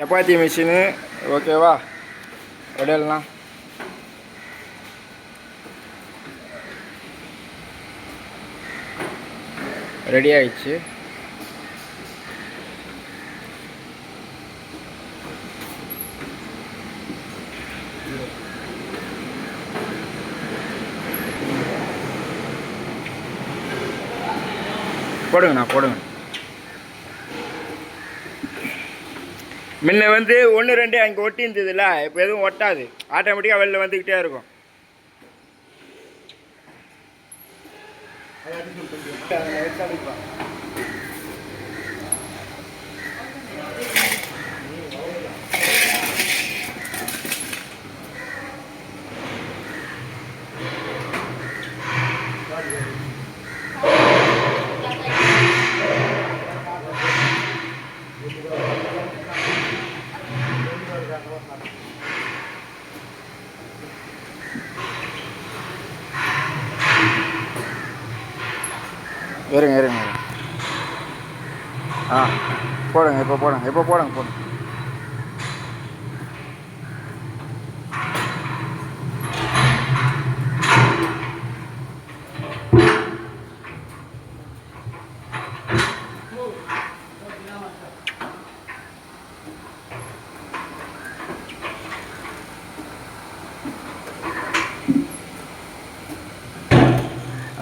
Chapati machine ஓகேவா? உடலாம் ready ஆயிடுச்சு. போடுங்கண்ணா போடுங்க. முன்ன வந்து 1 2 அங்கே ஒட்டி இருந்ததுல்ல, இப்போ எதுவும் ஒட்டாது, ஆட்டோமேட்டிக்காக வெளில வந்துக்கிட்டே இருக்கும். இருங்க இருங்க இருங்க. போடுங்க, இப்போ போடுங்க, இப்போ போடுங்க போடுங்க.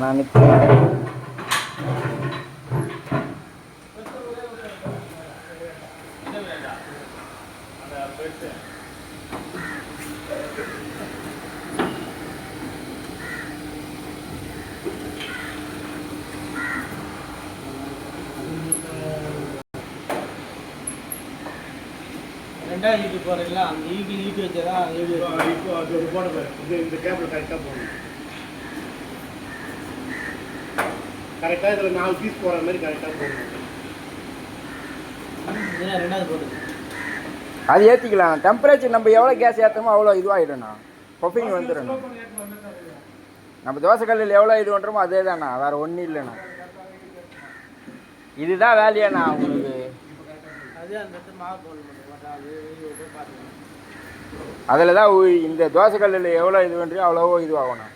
நான் நிற்கிறேன். ரெண்டாவது ஈட்டு போகிறீங்களா? அந்த ஈட்டு வச்சதா இப்போ அது ஒரு போட இது இந்த கேபிள் கரெக்டாக போடணும். கரெக்டாக இதில் 4 பீஸ் போகிற மாதிரி கரெக்டாக போடணும். ரெண்டாவது போடுது. அது ஏற்றிக்கலாம். டெம்பரேச்சர் நம்ம எவ்வளோ கேஸ் ஏற்றமோ அவ்வளோ இதுவாகிடும்ண்ணா, பஃபிங் வந்துடும். நம்ம தோசைக்கல்லில் எவ்வளோ இது பண்ணுறோமோ அதே தாண்ணா, வேறு ஒன்றும் இல்லைண்ணா. இதுதான் வேலையாண்ணா உங்களுக்கு. அதில் தான் இந்த தோசைக்கல்லில் எவ்வளோ இது பண்ணுறியோ அவ்வளோவோ இதுவாகணும்.